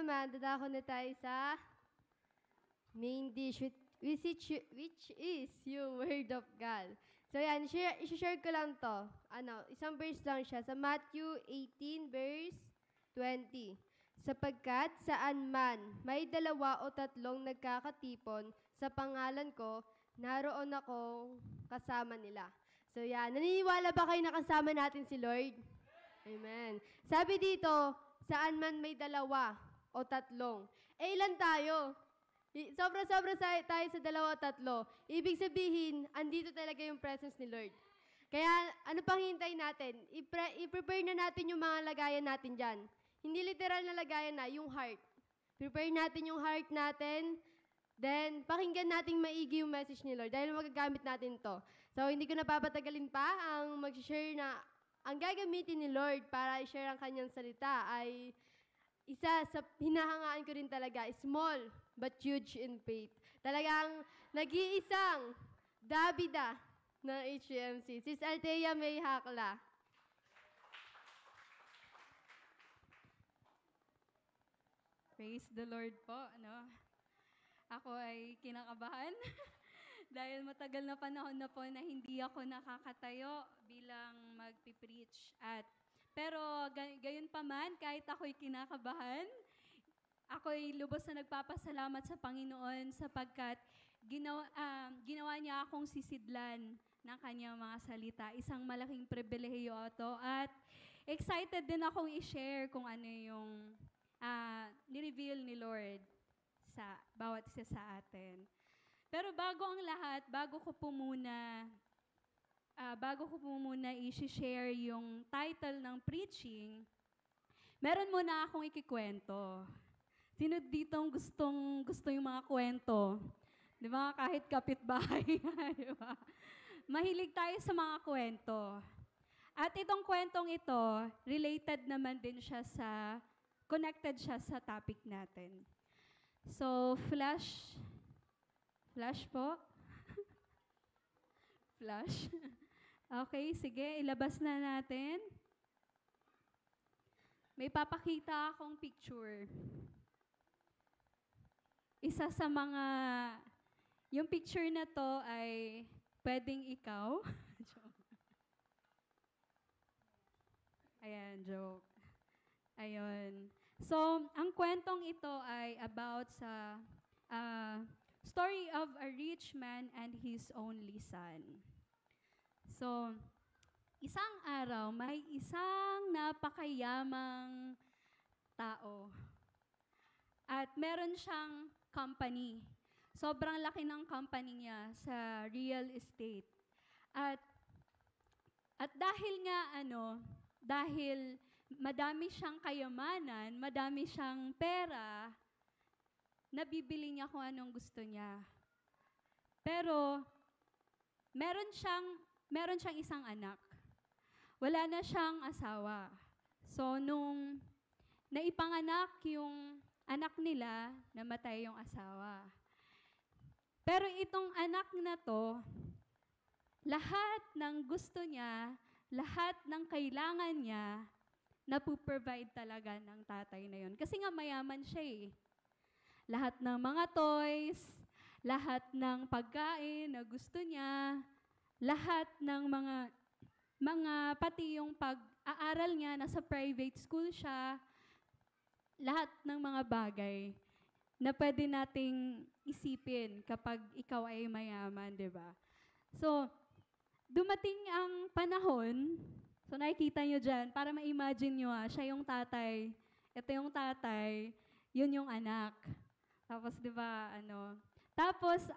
naman, dadako na tayo sa main dish, which is yung Word of God. So yan, i-share ko lang to. Isang verse lang siya sa Matthew 18 verse 20. Sapagkat saan man may 2 o 3 nagkakatipon sa pangalan ko, naroon akong kasama nila. So yan, naniniwala ba kayo na kasama natin si Lord? Amen. Sabi dito, saan man may 2 o 3. Ilan tayo? Sobra-sobra tayo sa 2 o 3. Ibig sabihin, andito talaga yung presence ni Lord. Kaya, ano pang hintay natin? I-prepare na natin yung mga lagayan natin dyan. Hindi literal na lagayan na, yung heart. Prepare natin yung heart natin. Then, pakinggan natin maigi yung message ni Lord dahil magagamit natin to. So, hindi ko na papatagalin pa ang mag-share na ang gagamitin ni Lord para i-share ang kanyang salita ay isa sa hinahangaan ko rin talaga, small but huge in faith. Talagang nag-iisang Davida ng HMC. Sis Althea May Hakla. Praise the Lord po. Ako ay kinakabahan dahil matagal na panahon na po na hindi ako nakakatayo bilang magpipreach. Pero gayon pa man, kahit ako'y kinakabahan, ako'y lubos na nagpapasalamat sa Panginoon sapagkat ginawa niya akong sisidlan ng kanyang mga salita. Isang malaking pribilehiyo ito at excited din akong i-share kung ano yung ni-reveal ni Lord sa bawat isa sa atin. Pero bago ang lahat, bago ko po muna i-share yung title ng preaching, meron muna akong ikikwento. Sino ditong gusto yung mga kwento? Di ba? Kahit kapitbahay. Di ba? Mahilig tayo sa mga kwento. At itong kwentong ito, related naman din siya connected siya sa topic natin. So, flash po. Flash. Okay, sige, ilabas na natin. May papakita akong picture. Isa sa yung picture na to ay pwedeng ikaw. Ayan, joke. Ayun. So, ang kwentong ito ay about sa story of a rich man and his only son. So, isang araw, may isang napakayamang tao. At meron siyang company. Sobrang laki ng company niya sa real estate. At dahil nga dahil madami siyang kayamanan, madami siyang pera, nabibili niya kung anong gusto niya. Pero meron siyang isang anak. Wala na siyang asawa. So nung naipanganak yung anak nila, namatay yung asawa. Pero itong anak na to, lahat ng gusto niya, lahat ng kailangan niya, napuprovide talaga ng tatay na yun. Kasi nga mayaman siya eh. Lahat ng mga toys, lahat ng pagkain na gusto niya, lahat ng pati yung pag-aaral niya, nasa private school siya, lahat ng mga bagay na pwede nating isipin kapag ikaw ay mayaman, di ba? So, dumating ang panahon, so nakikita nyo dyan, para ma-imagine nyo siya yung tatay, ito yung tatay, yun yung anak. Tapos, di ba, Tapos,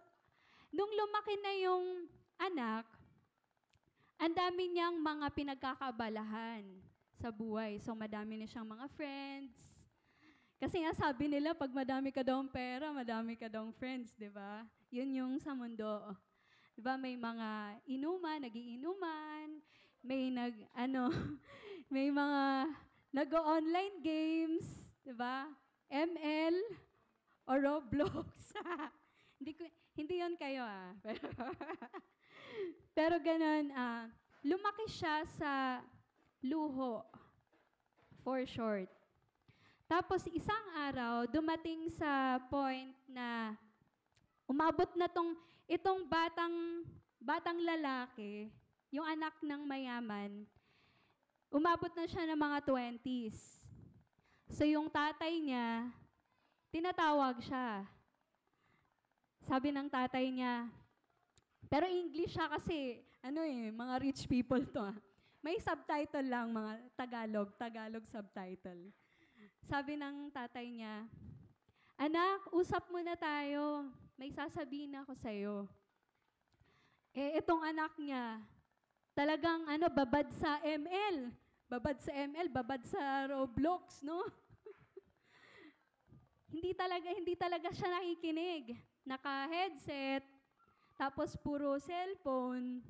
nung lumaki na yung anak, ang dami niyang mga pinagkakabalahan sa buhay. So, madami na siyang mga friends. Kasi nga sabi nila, pag madami ka daw pera, madami ka daw friends, di ba? Yun yung sa mundo. Diba, may mga inuman, nagiinuman, may may mga nag-online games, diba? ML o Roblox. Hindi yon kayo Pero ganun, lumaki siya sa luho, for short. Tapos isang araw, dumating sa point na umabot na itong batang lalaki, yung anak ng mayaman, umabot na siya ng mga 20s. So yung tatay niya, tinatawag siya. Sabi ng tatay niya, pero English siya kasi, mga rich people to. May subtitle lang, mga Tagalog subtitle. Sabi ng tatay niya, anak, usap muna tayo. May sasabihin ako sa'yo. Itong anak niya, talagang babad sa ML. Babad sa ML, babad sa Roblox, no? Hindi talaga siya nakikinig. Naka-headset, tapos puro cellphone,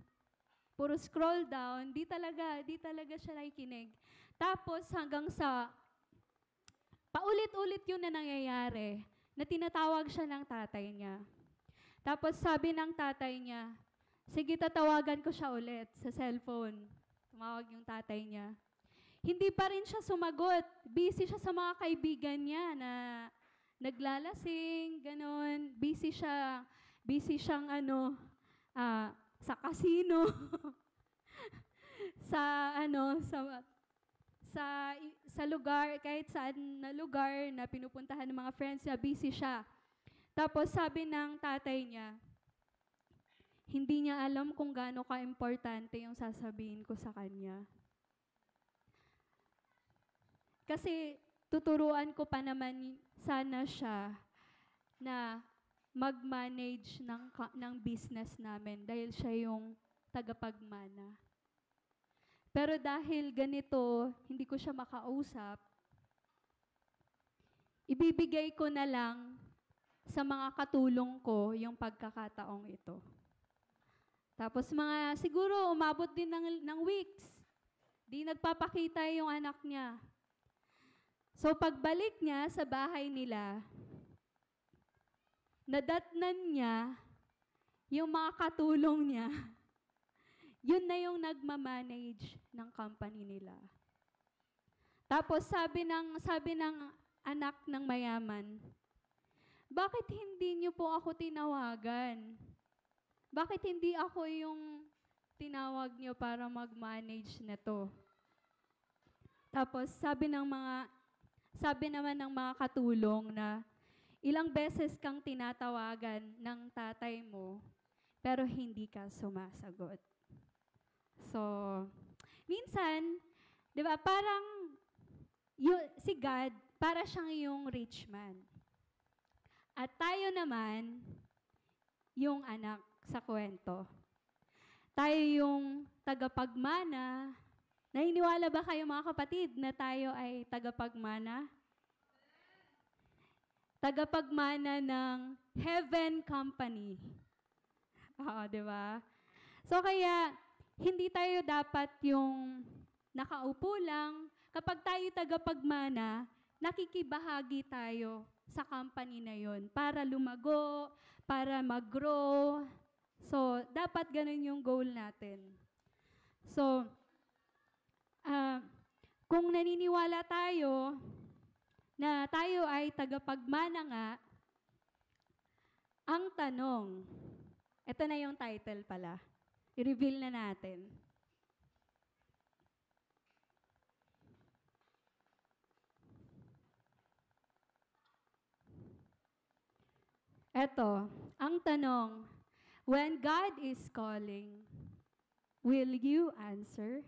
puro scroll down, di talaga siya nakikinig. Tapos hanggang sa paulit-ulit yun na nangyayari, na tinatawag siya ng tatay niya. Tapos sabi ng tatay niya, sige, tatawagan ko siya ulit sa cellphone. Tumawag yung tatay niya. Hindi pa rin siya sumagot. Busy siya sa mga kaibigan niya na naglalasing, ganon. Busy siyang sa casino. sa lugar, kahit saan na lugar na pinupuntahan ng mga friends niya, busy siya. Tapos sabi ng tatay niya, hindi niya alam kung gaano ka-importante yung sasabihin ko sa kanya. Kasi tuturuan ko pa naman sana siya na mag-manage ng business namin dahil siya yung tagapagmana. Pero dahil ganito, hindi ko siya makausap, ibibigay ko na lang sa mga katulong ko yung pagkakataong ito. Tapos siguro umabot din ng weeks, di nagpapakita yung anak niya. So pagbalik niya sa bahay nila, nadatnan niya yung mga katulong niya. Yun na yung nagmamanage ng company nila. Tapos sabi ng anak ng mayaman, bakit hindi niyo po ako tinawagan? Bakit hindi ako yung tinawag niyo para mag-manage na to? Tapos sabi naman ng mga katulong na ilang beses kang tinatawagan ng tatay mo, pero hindi ka sumasagot. So, minsan, di ba, parang si God, para siyang yung rich man. At tayo naman, yung anak sa kwento. Tayo yung tagapagmana. Naniniwala ba kayo mga kapatid na tayo ay tagapagmana? Tagapagmana ng Heaven Company. Oo, di ba? So kaya, hindi tayo dapat yung nakaupo lang. Kapag tayo tagapagmana, nakikibahagi tayo sa company na yon para lumago, para mag-grow. So, dapat ganun yung goal natin. So, kung naniniwala tayo na tayo ay tagapagmana nga, ang tanong, ito na yung title pala, i-reveal na natin. Ito, ang tanong, when God is calling, will you answer?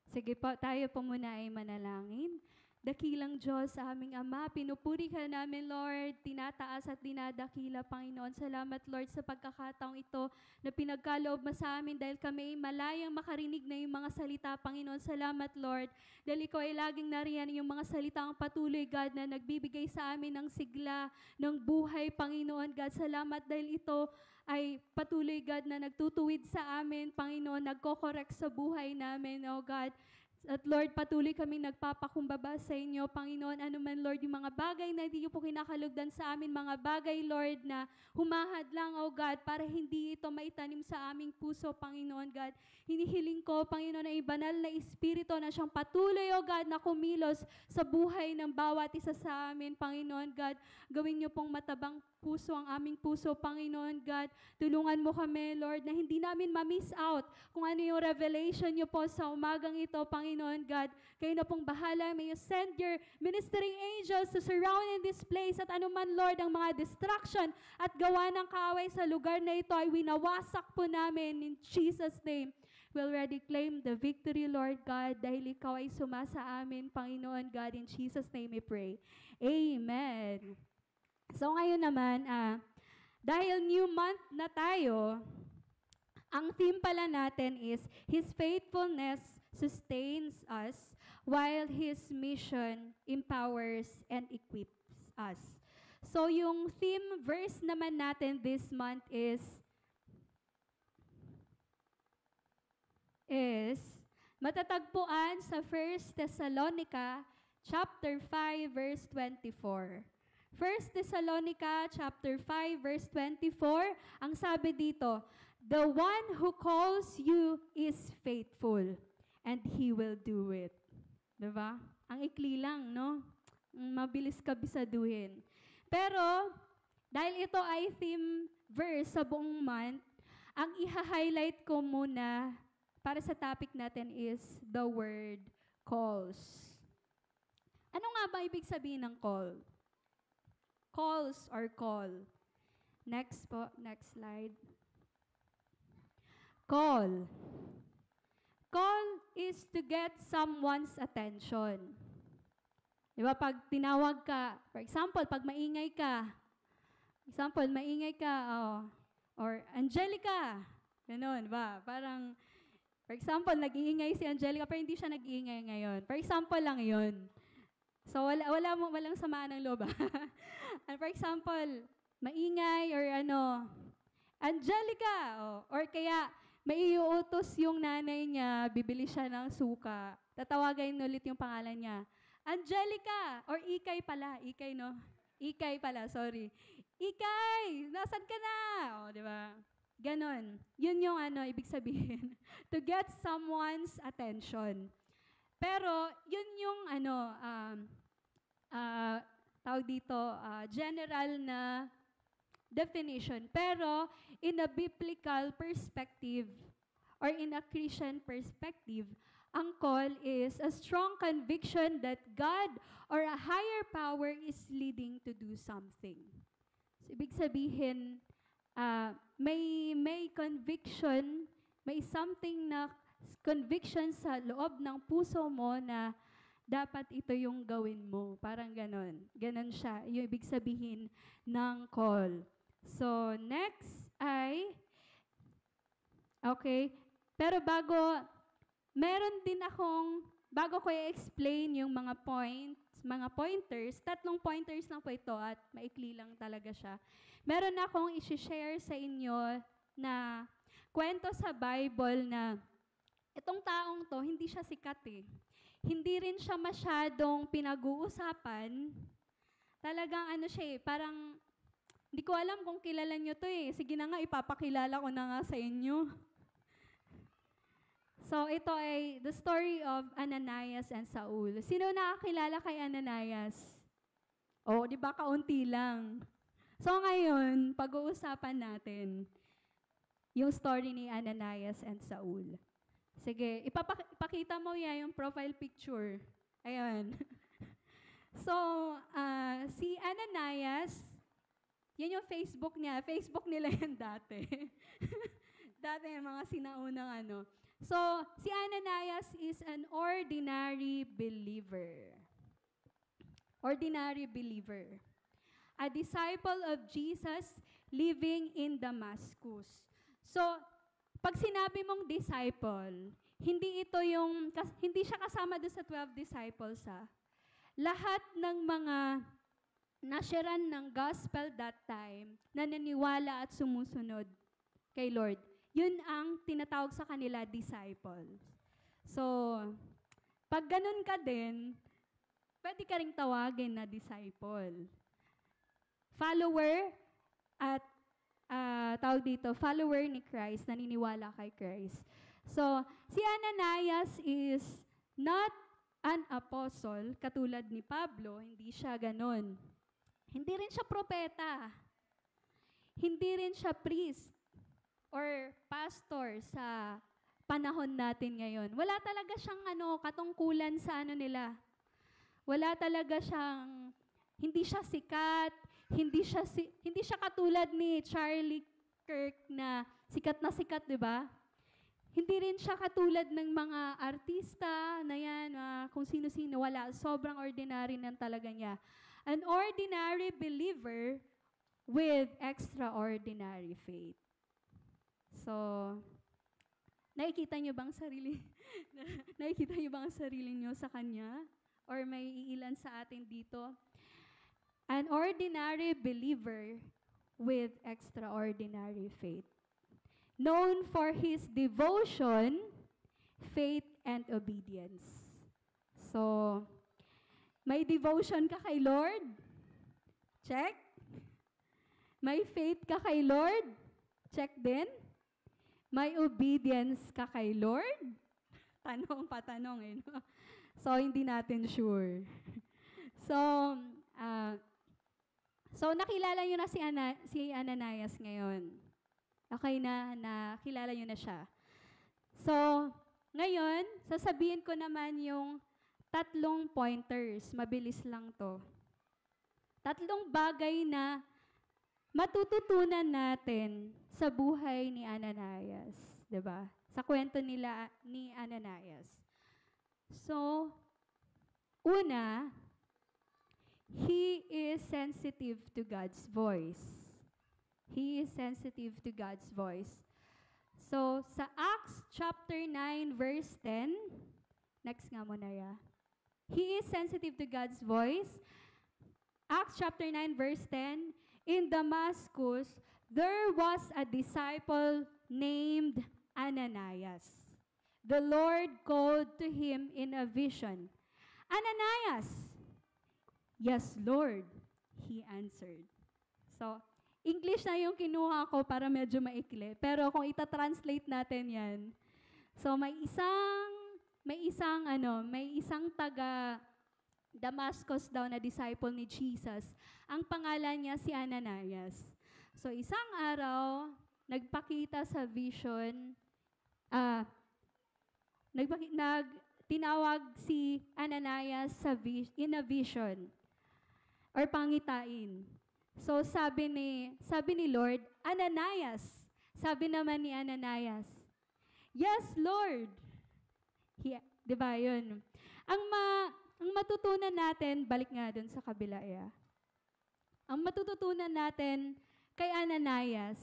Sige po, tayo po muna ay manalangin. Dakilang Diyos, aming Ama, pinupuri ka namin, Lord, tinataas at dinadakila, Panginoon. Salamat, Lord, sa pagkakataong ito na pinagkaloob mo sa amin dahil kami ay malayang makarinig na yung mga salita, Panginoon. Salamat, Lord, dahil ikaw ay laging nariyan yung mga salita ang patuloy, God, na nagbibigay sa amin ng sigla, ng buhay, Panginoon, God. Salamat dahil ito ay patuloy, God, na nagtutuwid sa amin, Panginoon, nagko-correct sa buhay namin, oh God. At Lord, patuloy kami nagpapakumbaba sa inyo, Panginoon, anuman Lord, yung mga bagay na hindi niyo po kinakalugdan sa amin, mga bagay, Lord, na humahad lang, O God, para hindi ito maitanim sa aming puso, Panginoon God. Hinihiling ko, Panginoon, na ibanal na Espiritu na siyang patuloy, O God, na kumilos sa buhay ng bawat isa sa amin, Panginoon God. Gawin niyo pong matabang puso ang aming puso, Panginoon God. Tulungan mo kami, Lord, na hindi namin ma-miss out kung ano yung revelation niyo po sa umagang ito, Panginoon God. Kayo na pong bahala. May you send your ministering angels to surround in this place at anuman, Lord, ang mga distraction at gawa ng kaaway sa lugar na ito ay winawasak po namin in Jesus' name. We already claim the victory, Lord God, dahil ikaw ay sumasa amin, Panginoon God. In Jesus' name we pray. Amen. So ngayon naman, dahil new month na tayo, ang theme pala natin is, His faithfulness sustains us, while His mission empowers and equips us. So yung theme verse naman natin this month is matatagpuan sa 1 Thessalonica chapter 5 verse 24. 1 Thessalonica chapter 5 verse 24, ang sabi dito, the one who calls you is faithful, and He will do it. Diba? Ang ikli lang, no? Mabilis kabisaduhin. Pero, dahil ito ay theme verse sa buong month, ang iha-highlight ko muna para sa topic natin is the word calls. Ano nga ba ibig sabihin ng call? Calls or call. Next po, next slide. Call. Call is to get someone's attention. Di ba, pag tinawag ka, for example, pag maingay ka, or Angelica, gano'n, ba? Parang, for example, nag-iingay si Angelica, pero hindi siya nag-iingay ngayon. For example lang yun. So, walang samaan ng loob. And for example, maingay or Angelica, or kaya may iuutos yung nanay niya, bibili siya ng suka, tatawagin ulit yung pangalan niya, Angelica, or Ikay pala, Ikay pala, sorry. Ikay, nasan ka na? Di ba? Ganon. Yun yung ibig sabihin. To get someone's attention. Pero, yun yung tawag dito, general na definition. Pero, in a biblical perspective, or in a Christian perspective, ang call is a strong conviction that God or a higher power is leading to do something. So, ibig sabihin, may conviction, may something na conviction sa loob ng puso mo na dapat ito yung gawin mo. Parang ganon. Ganon siya. Yung ibig sabihin ng call. So, next ay, okay, pero bago ko i-explain yung mga pointers, 3 pointers lang po ito at maikli lang talaga siya. Meron akong i-share sa inyo na kwento sa Bible na itong taong to, hindi siya sikat eh. Hindi rin siya masyadong pinag-uusapan. Talagang siya eh, parang, hindi ko alam kung kilala nyo to eh. Sige na nga, ipapakilala ko na nga sa inyo. So, ito ay the story of Ananias and Saul. Sino nakakilala kay Ananias? Di ba kaunti lang? So, ngayon, pag-uusapan natin yung story ni Ananias and Saul. Sige, ipakita mo yung profile picture. Ayan. So, si Ananias, yan yung Facebook niya. Facebook nila yan dati. Dati yung mga sinaunang So, si Ananias is an ordinary believer. Ordinary believer. A disciple of Jesus living in Damascus. So, pag sinabi mong disciple, hindi siya kasama doon sa 12 disciples Lahat ng mga nasyaran ng gospel that time na naniwala at sumusunod kay Lord, yun ang tinatawag sa kanila disciples. So, Pag ganun ka din, pwede ka ring tawagin na disciple. Follower at tawag dito, follower ni Christ, naniniwala kay Christ. So, si Ananias is not an apostle, katulad ni Pablo, hindi siya ganun. Hindi rin siya propeta. Hindi rin siya priest or pastor sa panahon natin ngayon. Wala talaga siyang katungkulan sa nila. Wala talaga siyang, hindi siya sikat, hindi siya katulad ni Charlie Kirk na sikat, di ba? Hindi rin siya katulad ng mga artista na yan, kung sino-sino, wala. Sobrang ordinary nan talaga niya. An ordinary believer with extraordinary faith. So, nakikita niyo bang sarili niyo sa kanya? Or may iilan sa atin dito? An ordinary believer with extraordinary faith. Known for his devotion, faith, and obedience. So, may devotion ka kay Lord? Check. May faith ka kay Lord? Check din. May obedience ka kay Lord? Patanong eh. No? So, hindi natin sure. So, nakilala nyo na si Ananias ngayon. Okay na, nakilala nyo na siya. So, ngayon, sasabihin ko naman yung 3 pointers. Mabilis lang to. 3 bagay na matututunan natin sa buhay ni Ananias. Diba? Sa kwento nila ni Ananias. So, una, he is sensitive to God's voice. He is sensitive to God's voice. So, sa Acts chapter 9, verse 10, next nga muna ya. He is sensitive to God's voice. Acts chapter 9, verse 10, in Damascus, there was a disciple named Ananias. The Lord called to him in a vision, Ananias! Yes, Lord, he answered. So, English na yung kinuha ko para medyo maikli. Pero kung ita-translate natin yan, so may isang taga Damascus daw na disciple ni Jesus. Ang pangalan niya si Ananias. So, isang araw, nagpakita sa vision, tinawag si Ananias in a vision or pangitain. So, sabi ni Lord, Ananias. Sabi naman ni Ananias, yes, Lord. Diba yun? Ang matutunan natin, balik nga dun sa kabila, ya. Ang matututunan natin kay Ananias,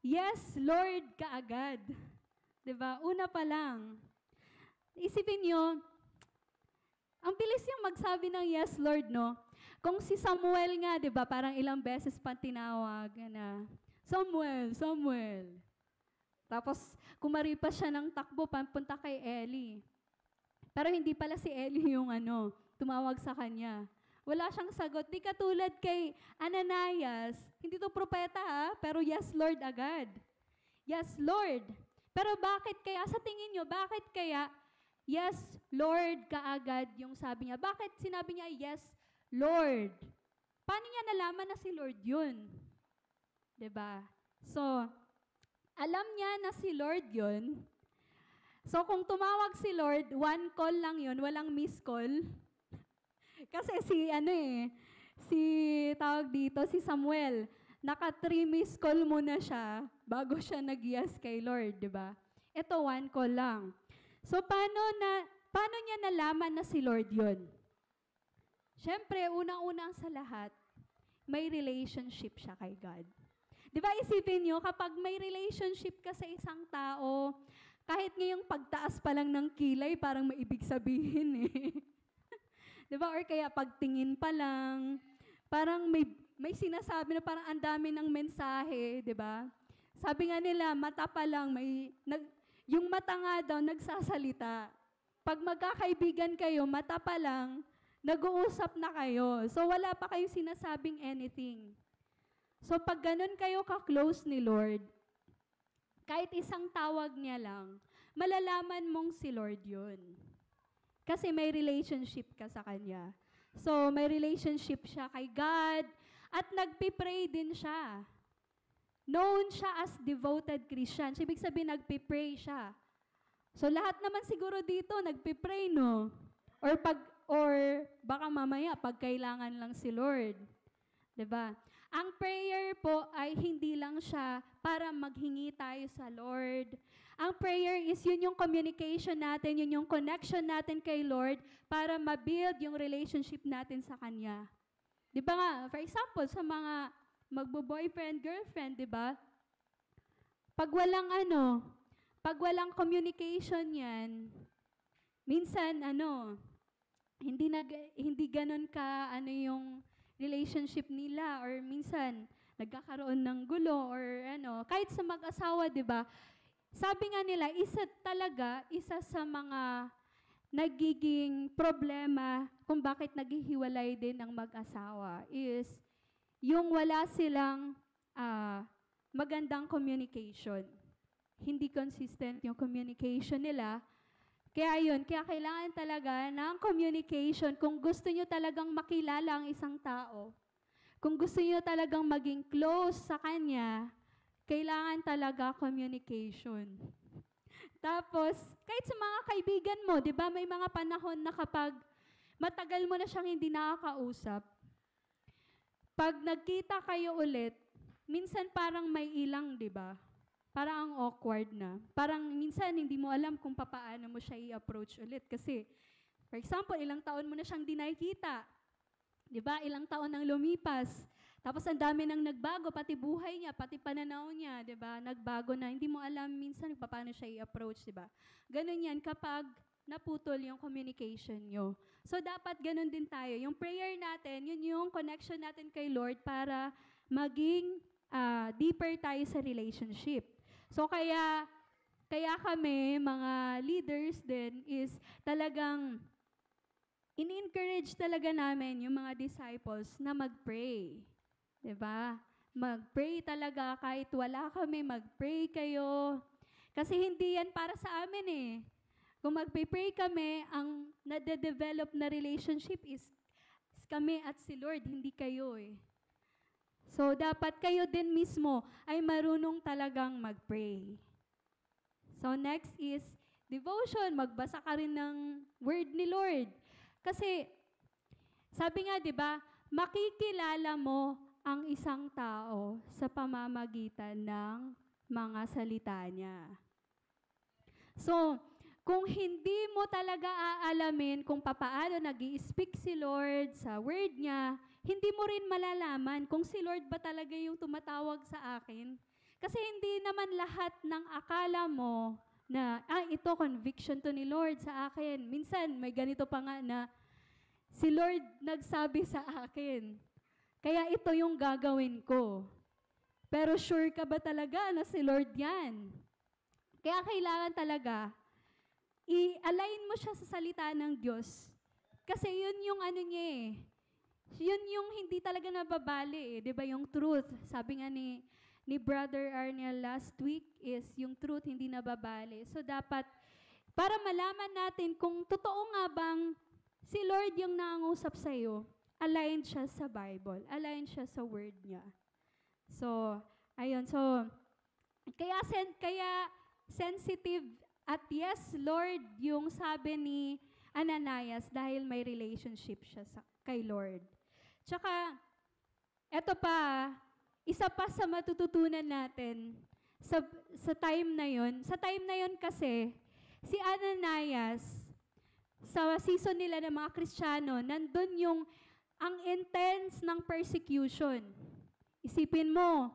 yes, Lord, kaagad. Diba? Una pa lang. Isipin nyo, ang bilis niyang magsabi ng yes, Lord, no? Kung si Samuel nga, di ba, parang ilang beses pa tinawag na, Samuel. Tapos, kumaripas siya ng takbo, papunta kay Eli. Pero hindi pala si Eli yung tumawag sa kanya. Wala siyang sagot. Di katulad kay Ananias, hindi to propeta pero yes, Lord agad. Yes, Lord. Pero bakit kaya, sa tingin nyo, bakit kaya, yes, Lord, kaagad yung sabi niya? Bakit sinabi niya, yes, Lord? Paano niya nalaman na si Lord yun? Diba? So, alam niya na si Lord yun. So, kung tumawag si Lord, 1 call lang yun, walang miss call. Kasi si Samuel, naka 3 miss call muna siya bago siya nag-yes kay Lord, diba? Ito, 1 call lang. So, paano niya nalaman na si Lord yun? Siyempre, unang-unang sa lahat, may relationship siya kay God. Di ba isipin nyo, kapag may relationship ka sa isang tao, kahit ngayong pagtaas pa lang ng kilay, parang may ibig sabihin eh. Di ba? Or kaya pagtingin pa lang, parang may sinasabi na parang ang dami ng mensahe, di ba? Sabi nga nila, mata pa lang, yung mata nga daw nagsasalita. Pag magkakaibigan kayo, mata pa lang, nag-uusap na kayo. So, wala pa kayong sinasabing anything. So, pag ganun kayo ka-close ni Lord, kahit isang tawag niya lang, malalaman mong si Lord yun. Kasi may relationship ka sa Kanya. So, may relationship siya kay God, at nagpipray din siya. Known siya as devoted Christian. Ibig sabihin, nagpipray siya. So, lahat naman siguro dito, nagpipray, no? Or baka mamaya, pag kailangan lang si Lord. Diba? Ang prayer po ay hindi lang siya para maghingi tayo sa Lord. Ang prayer is yun yung communication natin, yun yung connection natin kay Lord para ma-build yung relationship natin sa Kanya. Diba nga, for example, sa mga magbo-boyfriend, girlfriend, diba? Pag walang communication yan, minsan, hindi ganun ka, yung relationship nila, or minsan, nagkakaroon ng gulo, or kahit sa mag-asawa, di ba? Sabi nga nila, isa sa mga nagiging problema kung bakit naghihiwalay din ang mag-asawa is yung wala silang magandang communication. Hindi consistent yung communication nila. Kaya kailangan talaga ng communication kung gusto nyo talagang makilala ang isang tao. Kung gusto nyo talagang maging close sa kanya, kailangan talaga communication. Tapos, kahit sa mga kaibigan mo, di ba, may mga panahon na kapag matagal mo na siyang hindi nakakausap, pag nagkita kayo ulit, minsan parang may ilang, di ba? Parang ang awkward na. Parang minsan hindi mo alam kung paano mo siya i-approach ulit. Kasi, for example, ilang taon mo na siyang di nakikita. Di ba? Ilang taon nang lumipas. Tapos ang dami nang nagbago, pati buhay niya, pati pananaw niya, di ba? Nagbago na. Hindi mo alam minsan paano siya i-approach, di ba? Ganun yan kapag naputol yung communication nyo. So, dapat ganun din tayo. Yung prayer natin, yun yung connection natin kay Lord para maging deeper tayo sa relationship. So, kaya kami, mga leaders din, is talagang in-encourage talaga namin yung mga disciples na mag-pray. Diba? Mag-pray talaga kahit wala kami, mag-pray kayo. Kasi hindi yan para sa amin eh. Kung mag-pray kami, ang nade-develop na relationship is kami at si Lord, hindi kayo eh. So, dapat kayo din mismo ay marunong talagang mag-pray. So, next is devotion. Magbasa ka rin ng word ni Lord. Kasi, sabi nga, di ba, makikilala mo ang isang tao sa pamamagitan ng mga salita niya. So, kung hindi mo talaga aalamin kung papaano nag-i-speak si Lord sa word niya, hindi mo rin malalaman kung si Lord ba talaga yung tumatawag sa akin. Kasi hindi naman lahat ng akala mo na, ito conviction to ni Lord sa akin. Minsan, may ganito pa nga na, si Lord nagsabi sa akin, kaya ito yung gagawin ko. Pero sure ka ba talaga na si Lord yan? Kaya kailangan talaga, i-align mo siya sa salita ng Diyos. Kasi yun yung niya eh. Yun yung hindi talaga nababali eh. Diba yung truth? Sabi nga ni Brother Arnel last week is yung truth hindi nababali. So dapat, para malaman natin kung totoo nga bang si Lord yung nangungusap sa'yo, aligned siya sa Bible. Aligned siya sa word niya. So, ayun. So, kaya sensitive at yes, Lord, yung sabi ni Ananias dahil may relationship siya kay Lord. Tsaka, eto pa, isa pa sa matututunan natin sa time na yon. Sa time na yon kasi, si Ananias, sa season nila ng mga Kristiyano, nandun yung ang intense ng persecution. Isipin mo,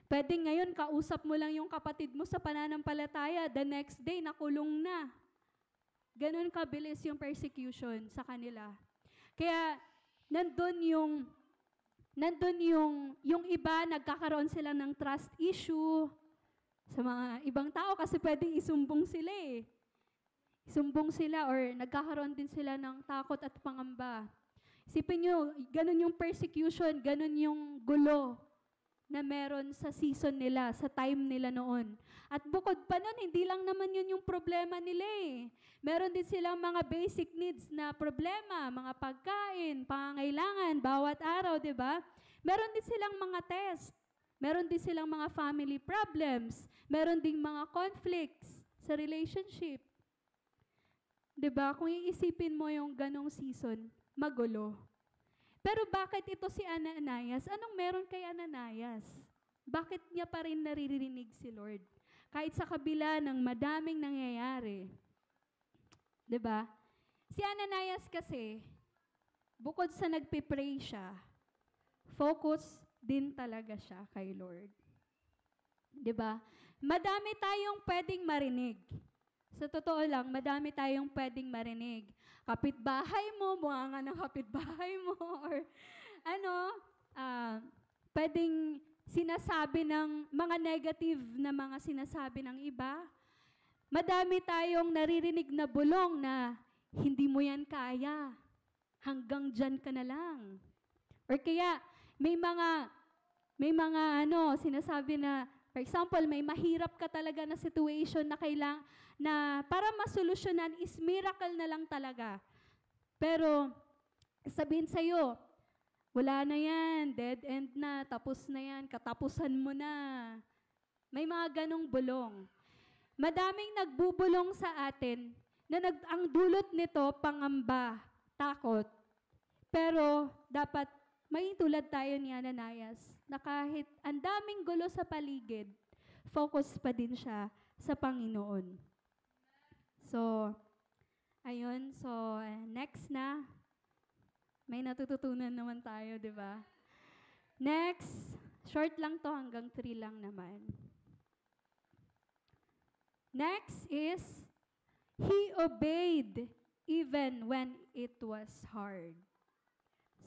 pwede ngayon kausap mo lang yung kapatid mo sa pananampalataya, the next day nakulong na. Ganon kabilis yung persecution sa kanila. Kaya nandun yung iba, nagkakaroon sila ng trust issue sa mga ibang tao kasi pwedeng isumbong sila eh. sumbong sila or nagkakaroon din sila ng takot at pangamba. Isipin nyo, ganun yung persecution, ganun yung gulo na meron sa season nila, sa time nila noon. At bukod pa nun, hindi lang naman yun yung problema nila eh. Meron din silang mga basic needs na problema, mga pagkain, pangangailangan, bawat araw, di ba? Meron din silang mga test. Meron din silang mga family problems. Meron ding mga conflicts sa relationship. Di ba? Kung iisipin mo yung ganong season, magulo. Pero bakit ito si Ananias? Anong meron kay Ananias? Bakit niya pa rin naririnig si Lord? Kahit sa kabila ng madaming nangyayari. 'Di ba? Si Ananias kasi, bukod sa nagpipray siya, focus din talaga siya kay Lord. 'Di ba? Madami tayong pwedeng marinig. Sa totoo lang, madami tayong pwedeng marinig. Kapitbahay mo, buwangan ng kapitbahay mo, or pwedeng sinasabi ng mga negative na mga sinasabi ng iba. Madami tayong naririnig na bulong na hindi mo yan kaya. Hanggang dyan ka na lang. Or kaya, may mga sinasabi na, for example, may mahirap ka talaga na situation na na para masolusyonan is miracle na lang talaga. Pero, sabihin sa'yo, wala na yan, dead end na, tapos na yan, katapusan mo na. May mga ganong bulong. Madaming nagbubulong sa atin na ang dulot nito, pangamba, takot. Pero, dapat may tulad tayo ni Ananias na kahit ang daming gulo sa paligid, focus pa din siya sa Panginoon. So, ayun. So, next na. May natututunan naman tayo, di ba? Next, short lang to, hanggang 3 lang naman. Next is, he obeyed even when it was hard.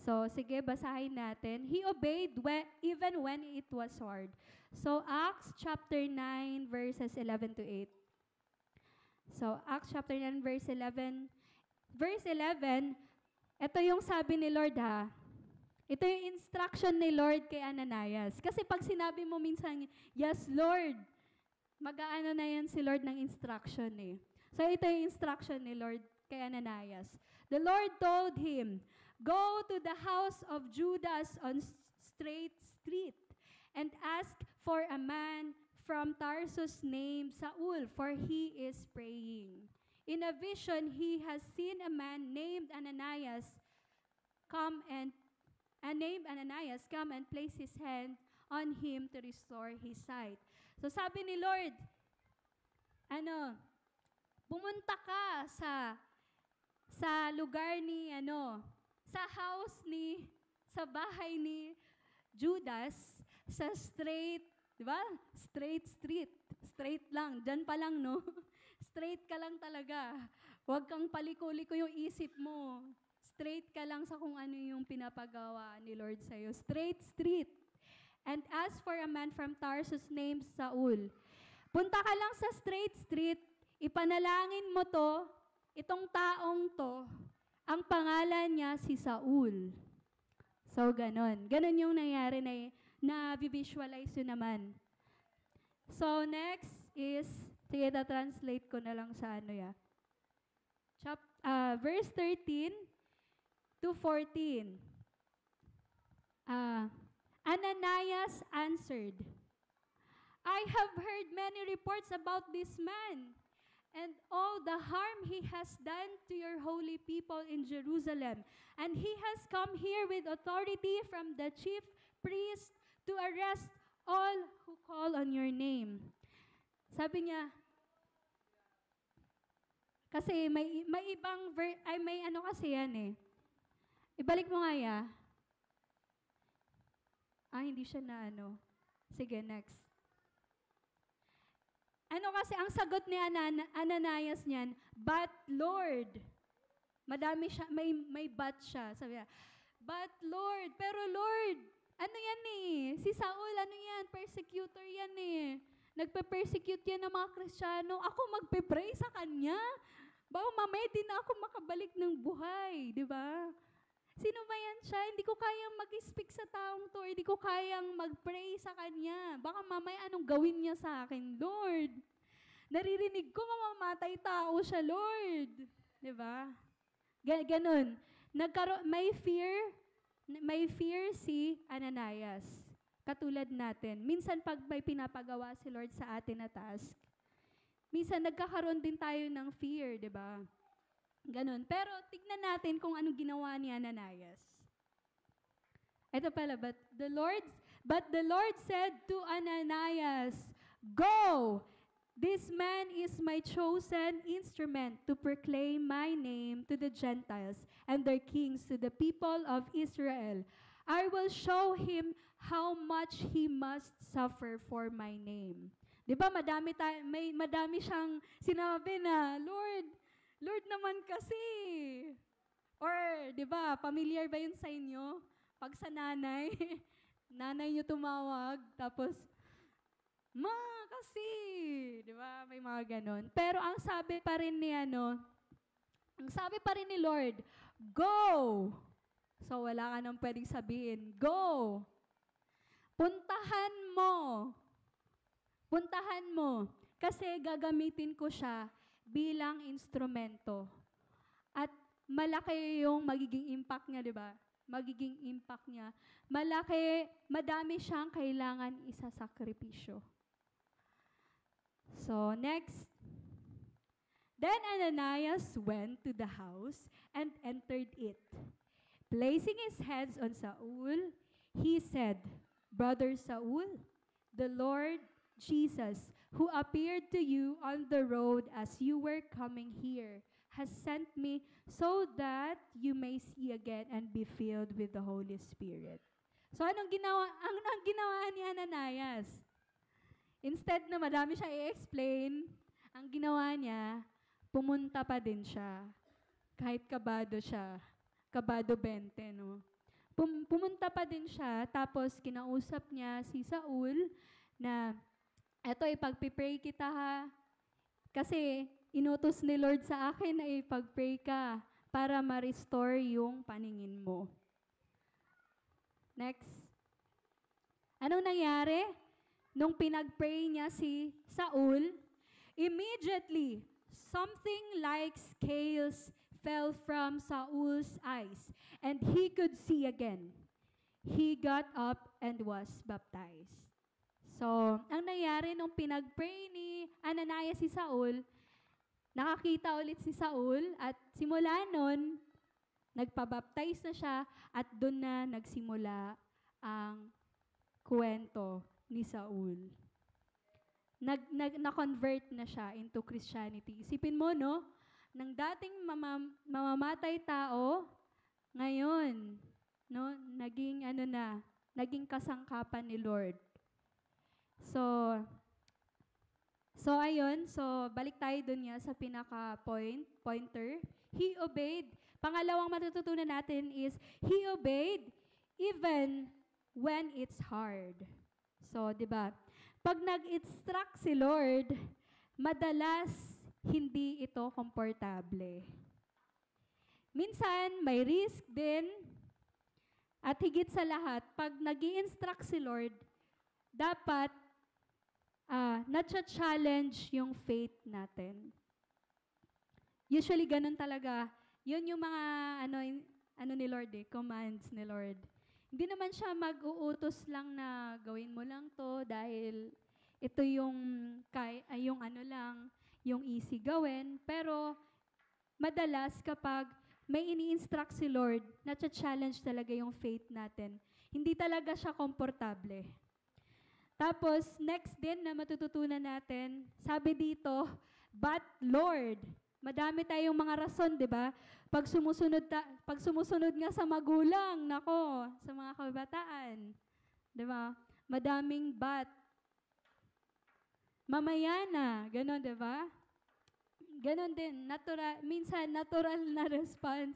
So, sige, basahin natin. He obeyed even when it was hard. So, Acts chapter 9, verses 11 to 8. So, Acts chapter 9, verse 11. Verse 11, ito yung sabi ni Lord ha. Ito yung instruction ni Lord kay Ananias. Kasi pag sinabi mo minsan, yes, Lord, mag-aano na yan si Lord ng instruction eh. So, ito yung instruction ni Lord kay Ananias. The Lord told him, go to the house of Judas on Straight Street and ask for a man from Tarsus named Saul, for he is praying. In a vision, he has seen a man named Ananias come and place his hand on him to restore his sight. So sabi ni Lord, pumunta ka sa lugar ni sa bahay ni Judas, sa di ba? Straight street. Straight lang. Diyan pa lang, no? Straight ka lang talaga. Huwag kang paliko-liko yung isip mo. Straight ka lang sa kung ano yung pinapagawa ni Lord sa'yo. Straight street. And ask for a man from Tarsus named Saul. Punta ka lang sa straight street, ipanalangin mo itong taong to, ang pangalan niya si Saul. So, ganon. Ganon yung nangyari na visualize yun naman. So, next is, sige, translate ko na lang sa verse 13 to 14. Ananias answered, I have heard many reports about this man and all the harm he has done to your holy people in Jerusalem. And he has come here with authority from the chief priest to arrest all who call on your name. Sabi niya, kasi may ibang kasi yan eh. Ibalik mo nga ya. Hindi siya na Sige, next. Kasi ang sagot ni Ananias niyan, but Lord, madami siya, may but siya. Sabi niya, but Lord, pero Lord, ano yan eh? Si Saul, ano yan? Persecutor yan eh. Nagpe-persecute yan ng mga Kristiyano. Ako magpe-pray sa kanya? Baka mamaya di na ako makabalik ng buhay, di ba? Sino ba yan siya? Hindi ko kayang mag-speak sa taong to. Hindi ko kayang mag-pray sa kanya. Baka mamaya anong gawin niya sa akin, Lord? Naririnig ko mamamatay tao siya, Lord. Di ba? Ganon. May fear si Ananias. Katulad natin. Minsan pag may pinapagawa si Lord sa atin na task, minsan nagkakaroon din tayo ng fear, di ba? Ganon. Pero tignan natin kung anong ginawa ni Ananias. Ito pala, but the Lord said to Ananias, "Go! This man is my chosen instrument to proclaim my name to the Gentiles and their kings to the people of Israel. I will show him how much he must suffer for my name." Di ba, madami siyang sinabi na, Lord naman kasi. Or, di ba, familiar ba yun sa inyo? Pag sa nanay, nanay niyo tumawag, tapos, Ma, kasi, di ba, may mga ganon. Pero ang sabi pa rin ni Lord, go! So, wala ka nang pwedeng sabihin, go! Puntahan mo. Kasi gagamitin ko siya bilang instrumento. At malaki yung magiging impact niya, di ba? Magiging impact niya. Madami siyang kailangan isasakripisyo. So, next. Then Ananias went to the house and entered it. Placing his hands on Saul, he said, "Brother Saul, the Lord Jesus, who appeared to you on the road as you were coming here, has sent me so that you may see again and be filled with the Holy Spirit." So anong ginawa ni Ananias? Instead na madami siya i-explain, ang ginawa niya, pumunta pa din siya. Kahit kabado siya. Kabado 20, no? Pumunta pa din siya, tapos kinausap niya si Saul na, eto, ipagpipray kita ha. Kasi inutos ni Lord sa akin na ipagpray ka para ma-restore yung paningin mo. Next. Anong nangyari? Nung pinag-pray niya si Saul, immediately, something like scales fell from Saul's eyes, and he could see again. He got up and was baptized. So, ang nangyari nung pinag-pray ni Ananias si Saul, nakakita ulit si Saul, at simula nun, nagpabaptize na siya, at doon na nagsimula ang kwento ni Saul. Na-convert na siya into Christianity. Isipin mo, no? Nang dating mamamatay tao, ngayon, no, naging kasangkapan ni Lord. So ayun, balik tayo dun nga sa pointer. He obeyed. Pangalawang matututunan natin is, he obeyed even when it's hard. So, di ba? Pag nag-instruct si Lord, madalas hindi ito komportable. Minsan, may risk din. At higit sa lahat, pag nag-i-instruct si Lord, dapat na-challenge yung faith natin. Usually, ganun talaga. Yun yung mga ni Lord commands ni Lord. Hindi naman siya mag-uutos lang na gawin mo lang to dahil ito yung yung easy gawin. Pero madalas kapag may ini-instruct si Lord, na-challenge talaga yung faith natin. Hindi talaga siya komportable. Tapos, next din na matututunan natin, sabi dito, but Lord, madami tayong mga rason, di ba? Pag sumusunod nga sa magulang, nako, sa mga kabataan, di ba? Madaming but. Mamaya na, gano'n, di ba? Ganon din, minsan natural na response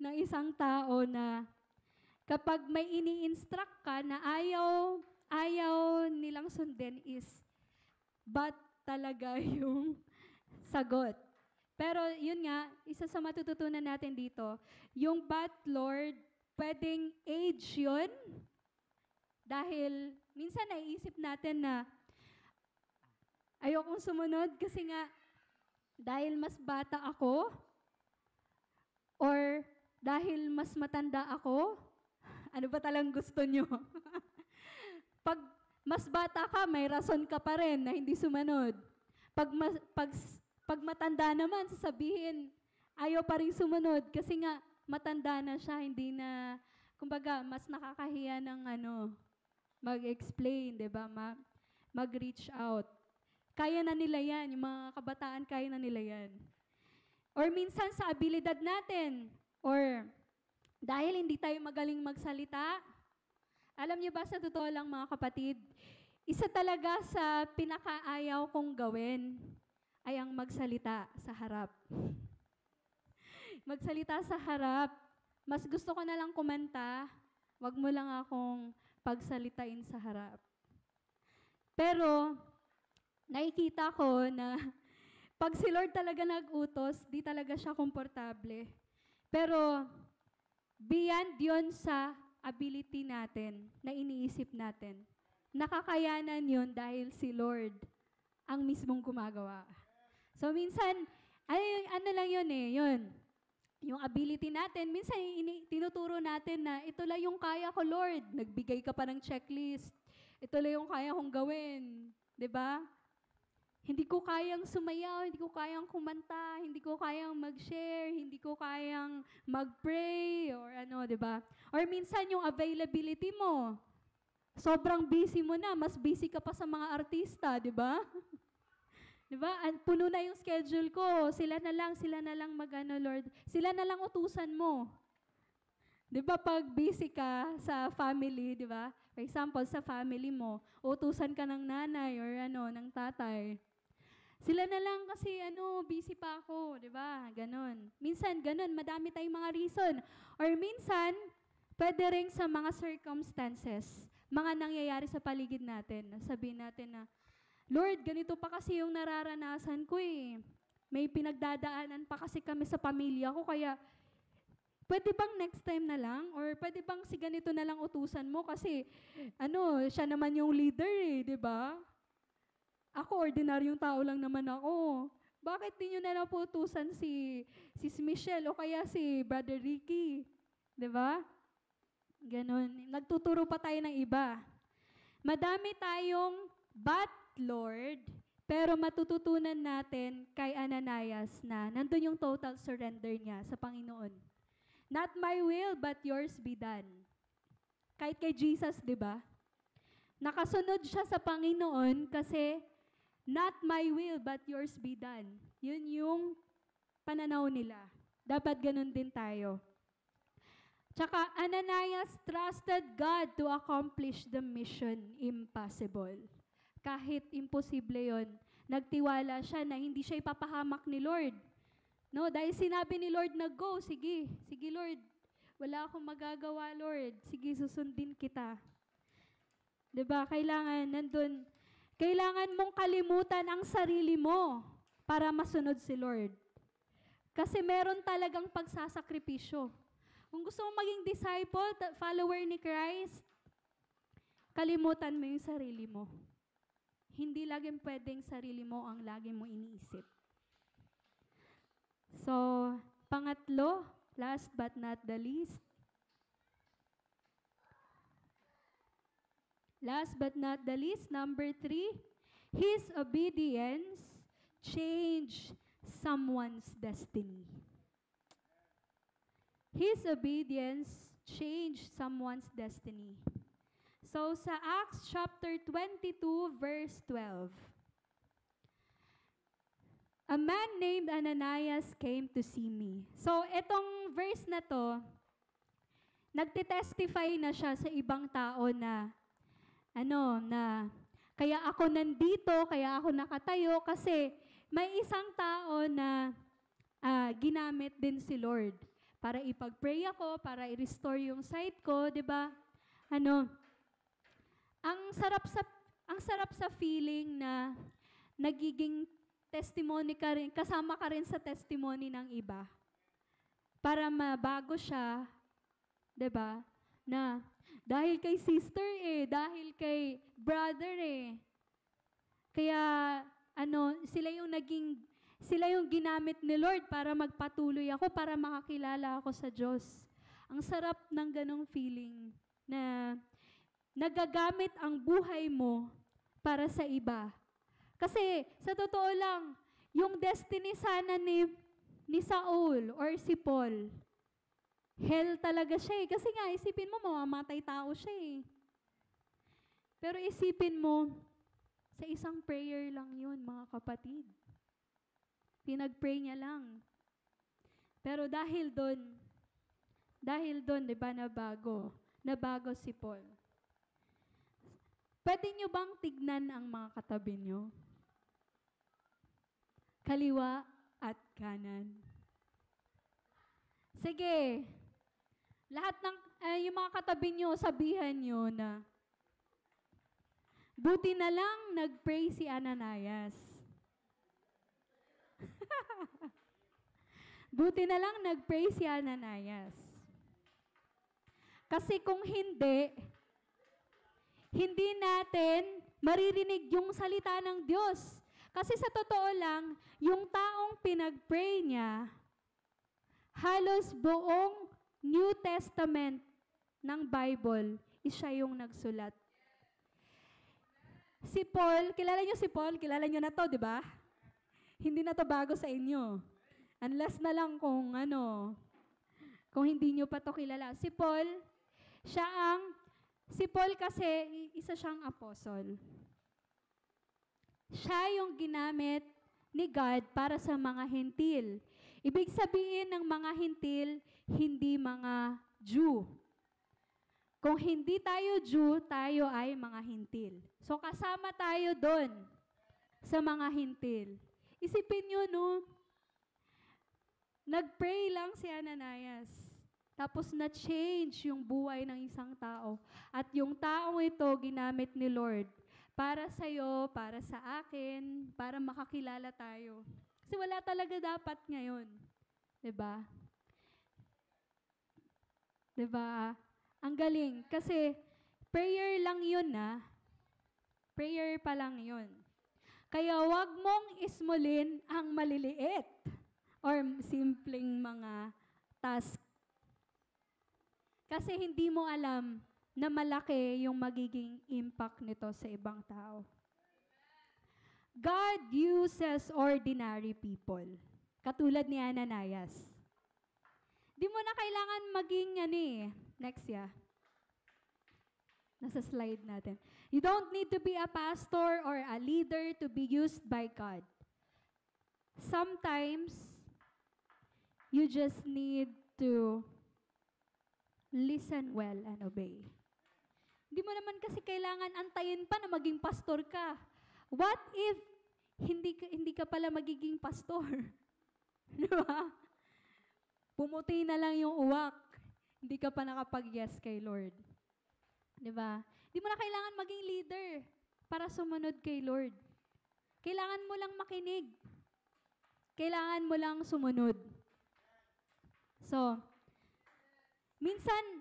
ng isang tao na kapag may ini-instruct ka na ayaw nilang sundin is but talaga yung sagot. Pero yun nga, isa sa matututunan natin dito, yung but Lord, pwedeng age yun. Dahil minsan naiisip natin na ayokong sumunod kasi nga dahil mas bata ako or dahil mas matanda ako, ano ba talang gusto nyo? Pag mas bata ka, may rason ka pa rin na hindi sumunod. Pag matanda naman, sasabihin, ayaw pa rin sumunod kasi nga matanda na siya, hindi na, kumbaga, mas nakakahiya ng mag-explain, di ba? Mag-reach out. Kaya na nila yan, yung mga kabataan, kaya na nila yan. Or minsan sa abilidad natin, or dahil hindi tayo magaling magsalita, alam niyo ba sa totoo lang mga kapatid, isa talaga sa pinakaayaw kong gawin ay ang magsalita sa harap. Magsalita sa harap. Mas gusto ko na lang kumanta, wag mo lang akong pagsalitain sa harap. Pero, nakikita ko na pag si Lord talaga nag-utos, di talaga siya komportable. Pero, beyond yun sa ability natin, na iniisip natin, nakakayanan yun dahil si Lord ang mismong gumagawa. So, minsan, ano lang yun yun. Yung ability natin, minsan tinuturo natin na ito lang yung kaya ko, Lord. Nagbigay ka pa ng checklist. Ito lang yung kaya kong gawin. 'Di ba? Hindi ko kayang sumayaw, hindi ko kayang kumanta, hindi ko kayang mag-share, hindi ko kayang mag-pray, or 'di ba? Or minsan yung availability mo, sobrang busy mo na, mas busy ka pa sa mga artista, 'di ba? 'Di ba? Puno na yung schedule ko. Sila na lang Lord. Sila na lang utusan mo. 'Di ba pag busy ka sa family, 'di ba? For example, sa family mo, utusan ka ng nanay or ng tatay. Sila na lang kasi busy pa ako, 'di ba? Ganon. Minsan ganon, madami tayong mga reason. Or minsan, pwede rin sa mga circumstances, mga nangyayari sa paligid natin. Sabihin natin na, Lord, ganito pa kasi yung nararanasan ko eh. May pinagdadaanan pa kasi kami sa pamilya ko, kaya pwede bang next time na lang? Or pwede bang si ganito na lang utusan mo? Kasi, siya naman yung leader eh, di ba? Ako, ordinaryong tao lang naman ako. Bakit di nyo na lang po utusan si Michelle o kaya si Brother Ricky? Di ba? Ganon. Nagtuturo pa tayo ng iba. Madami tayong but Lord, pero matututunan natin kay Ananias na nandun yung total surrender niya sa Panginoon. Not my will, but yours be done. Kahit kay Jesus, di ba? Nakasunod siya sa Panginoon kasi not my will, but yours be done. Yun yung pananaw nila. Dapat ganun din tayo. Tsaka, Ananias trusted God to accomplish the mission impossible. Kahit imposible yon, nagtiwala siya na hindi siya ipapahamak ni Lord. No, dahil sinabi ni Lord na go, sige Lord, wala akong magagawa, Lord. Sige, susundin kita. 'Di ba? Kailangan mong kalimutan ang sarili mo para masunod si Lord. Kasi meron talagang pagsasakripisyo. Kung gusto mong maging disciple, follower ni Christ, kalimutan mo yung sarili mo. Hindi laging pwedeng sarili mo ang lagi mo iniisip. So, pangatlo, last but not the least. Last but not the least, number 3, his obedience changed someone's destiny. His obedience changed someone's destiny. So, sa Acts chapter 22, verse 12. A man named Ananias came to see me. So, etong verse na to, nagtitestify na siya sa ibang tao na, kaya ako nandito, kaya ako nakatayo, kasi may isang tao na ginamit din si Lord para ipag-pray ako, para i-restore yung sight ko, di ba? Ang sarap sa feeling na nagiging testimony ka rin, kasama ka rin sa testimony ng iba. Para mabago siya, 'di ba? Na dahil kay sister dahil kay brother Kaya sila yung ginamit ni Lord para magpatuloy ako, para makakilala ako sa Diyos. Ang sarap ng ganong feeling na nagagamit ang buhay mo para sa iba. Kasi sa totoo lang, yung destiny sana ni Saul or si Paul, hell talaga siya Kasi nga, isipin mo, mamamatay tao siya Pero isipin mo, sa isang prayer lang yun, mga kapatid. Pinag-pray niya lang. Pero dahil doon, di ba, nabago si Paul. Pwede nyo bang tignan ang mga katabi nyo? Kaliwa at kanan. Sige, lahat ng, yung mga katabi nyo, sabihan nyo na, buti na lang nag-pray si Ananias. Buti na lang nag-pray si Ananias. Kasi kung hindi natin maririnig yung salita ng Diyos. Kasi sa totoo lang, yung taong pinag-pray niya, halos buong New Testament ng Bible, siya yung nagsulat. Si Paul, kilala niyo si Paul? Kilala niyo na to, di ba? Hindi na to bago sa inyo. Unless na lang kung hindi niyo pa to kilala. Si Paul kasi, isa siyang apostle. Siya yung ginamit ni God para sa mga Hentil. Ibig sabihin ng mga Hentil, hindi mga Jew. Kung hindi tayo Jew, tayo ay mga Hentil. So kasama tayo doon sa mga Hentil. Isipin nyo, nag-pray lang si Ananias. Tapos na-change yung buhay ng isang tao. At yung taong ito, ginamit ni Lord para sa'yo, para sa akin, para makakilala tayo. Kasi wala talaga dapat ngayon. Diba? Diba? Ang galing. Kasi prayer lang yun Prayer pa lang yun. Kaya wag mong ismulin ang maliliit or simpleng mga task. Kasi hindi mo alam na malaki yung magiging impact nito sa ibang tao. God uses ordinary people. Katulad ni Ananias. Di mo na kailangan maging next Nasa slide natin. You don't need to be a pastor or a leader to be used by God. Sometimes, you just need to listen well and obey. Hindi mo naman kasi kailangan antayin pa na maging pastor ka. What if hindi ka pala magiging pastor? Diba? Pumuti na lang yung uwak. Hindi ka pa nakapag-yes kay Lord. Diba? Hindi mo na kailangan maging leader para sumunod kay Lord. Kailangan mo lang makinig. Kailangan mo lang sumunod. So,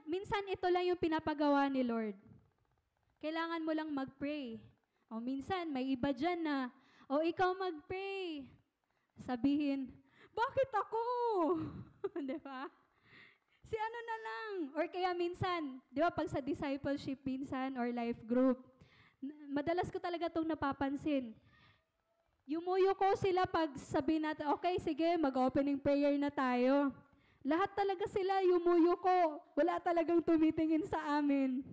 minsan ito lang yung pinapagawa ni Lord. Kailangan mo lang mag-pray. O minsan, may iba dyan na, ikaw mag-pray. Sabihin, bakit ako? Diba? Si ano na lang. Or kaya minsan, di ba pag sa discipleship minsan or life group, madalas ko talaga itong napapansin. Yumuyo ko sila pag sabihin natin, okay, sige, mag-opening prayer na tayo. Lahat talaga sila yumuyo ko. Wala talagang tumitingin sa amin.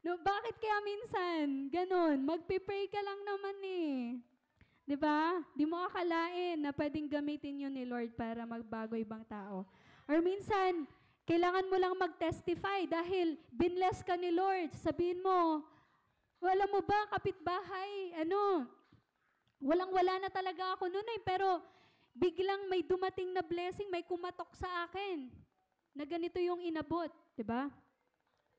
No, bakit kaya minsan? Ganon. Magpipray ka lang naman Di ba? Di mo akalain na pwedeng gamitin yun ni Lord para magbago ibang tao. Or minsan, kailangan mo lang mag-testify dahil binless ka ni Lord. Sabihin mo, wala mo ba, kapitbahay, walang-wala na talaga ako noon pero biglang may dumating na blessing, may kumatok sa akin na ganito yung inabot. Di ba?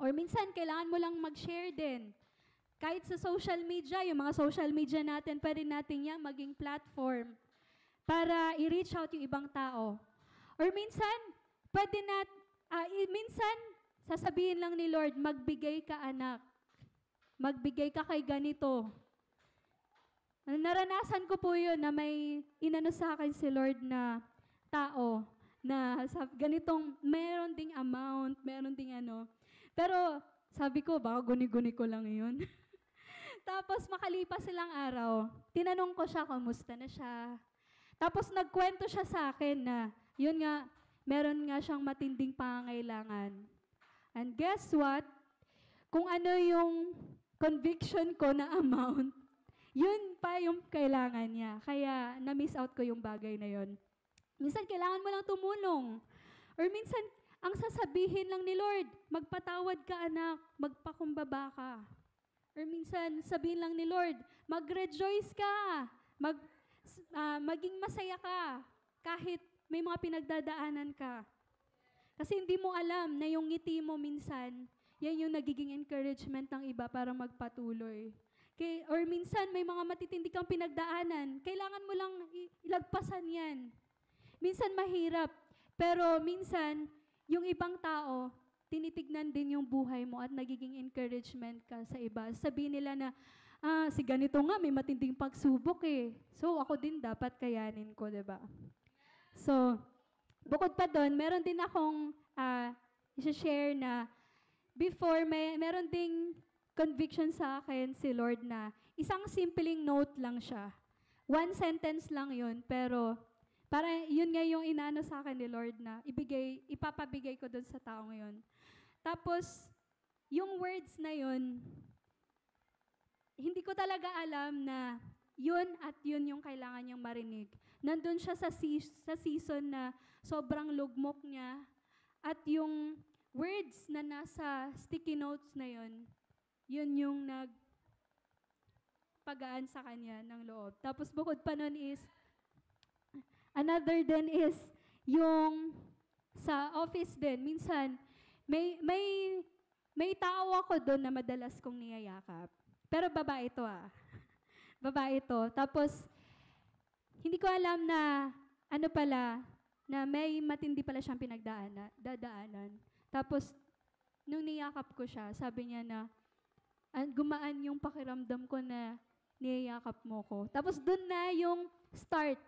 Or minsan, kailangan mo lang mag-share din. Kahit sa social media, yung mga social media natin, pwede natin yan maging platform para i-reach out yung ibang tao. Or minsan, minsan, sasabihin lang ni Lord, magbigay ka anak. Magbigay ka kay ganito. Naranasan ko po yun na may inano sa akin si Lord na tao na ganitong, meron ding amount, meron ding ano. Pero sabi ko, baka guni-guni ko lang yun. Tapos makalipas silang araw, tinanong ko siya, kamusta na siya. Tapos nagkwento siya sa akin na, yun nga, meron nga siyang matinding pangangailangan. And guess what? Kung ano yung conviction ko na amount, yun pa yung kailangan niya. Kaya na-miss out ko yung bagay na yun. Minsan kailangan mo lang tumulong. Or minsan, ang sasabihin lang ni Lord, magpatawad ka anak, magpakumbaba ka. Or minsan, sabihin lang ni Lord, mag-rejoice ka, maging masaya ka, kahit may mga pinagdadaanan ka. Kasi hindi mo alam na yung ngiti mo minsan, yan yung nagiging encouragement ng iba para magpatuloy. Or minsan, may mga matitindi kang pinagdaanan, kailangan mo lang ilagpasan yan. Minsan mahirap, pero minsan, yung ibang tao, tinitignan din yung buhay mo at nagiging encouragement ka sa iba. Sabihin nila na, si ganito nga, may matinding pagsubok eh. So, ako din dapat kayanin ko, diba? So, bukod pa doon, meron din akong i-share na before, meron ding conviction sa akin si Lord na isang simpleng note lang siya. One sentence lang yun, pero para yun nga yung inaano sa akin ni Lord na ipapabigay ko doon sa taong yun. Tapos, yung words na yun, hindi ko talaga alam na yun at yun yung kailangan niyang marinig. Nandun siya sa season na sobrang lugmok niya at yung words na nasa sticky notes na yun, yun yung nagpagaan sa kanya ng loob. Tapos bukod pa nun is, another din is, yung sa office din, minsan, may tao ako doon na madalas kong niyayakap. Pero babae ito Babae ito. Tapos, hindi ko alam na, na may matindi pala siyang dadaanan. Tapos, nung niyakap ko siya, sabi niya na, gumaan yung pakiramdam ko na niyayakap mo ko. Tapos, doon na yung start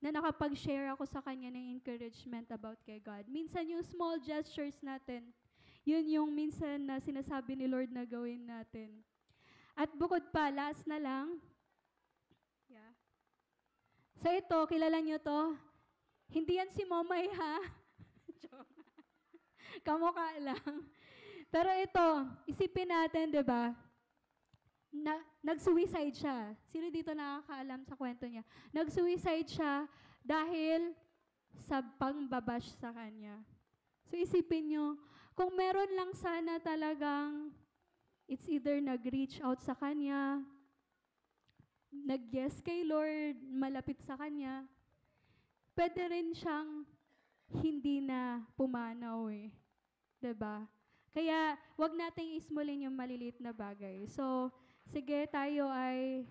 na nakapag-share ako sa kanya ng encouragement about kay God. Minsan yung small gestures natin, yun yung minsan na sinasabi ni Lord na gawin natin. At bukod pa, last na lang. Yeah. So ito, kilala nyo to? Hindi yan si Momay ha? Kamukha lang. Pero ito, isipin natin, di ba? Nag-suicide siya. Sino dito nakakaalam sa kwento niya? Nag-suicide siya dahil sa pangbabash sa kanya. So isipin nyo, kung meron lang sana talagang it's either nag-reach out sa kanya, nag-yes kay Lord, malapit sa kanya, pwede rin siyang hindi na pumanaw eh. Diba? Kaya, wag nating ismulin yung maliliit na bagay. So, sige, tayo ay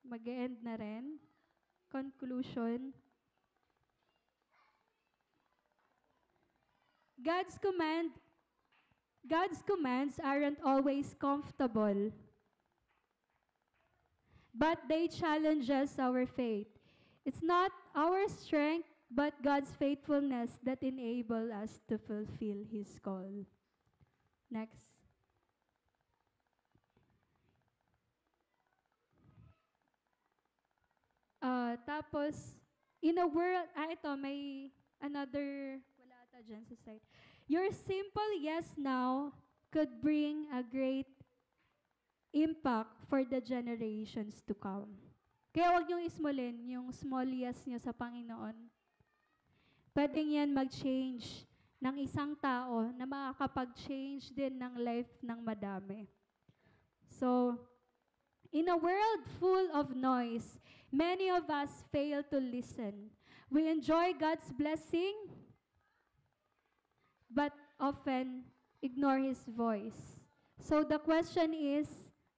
mag-end na rin. Conclusion. God's commands aren't always comfortable, but they challenge us our faith. It's not our strength, but God's faithfulness that enable us to fulfill His call. Next. Tapos, in a world, ito, may another, wala ata dyan sa site. Your simple yes now could bring a great impact for the generations to come. Kaya huwag niyong ismulin yung small yes niyo sa Panginoon. Pwedeng yan mag-change ng isang tao na makakapag-change din ng life ng madami. So, in a world full of noise, many of us fail to listen. We enjoy God's blessing, but often ignore His voice. So the question is,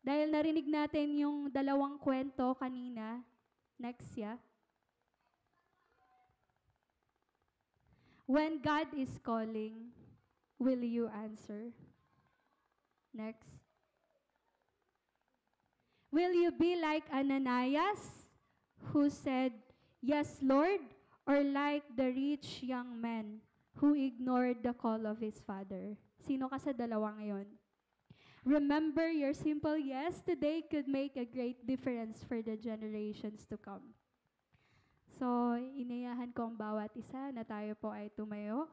Dahil narinig natin yung dalawang kwento kanina. Next, yeah. When God is calling, will you answer? Next. Will you be like Ananias, who said, "Yes, Lord," or like the rich young man who ignored the call of his father? Sino ka sa dalawang yon? Remember, your simple yes today could make a great difference for the generations to come. So, inayahan ko ang bawat isa na tayo po ay tumayo.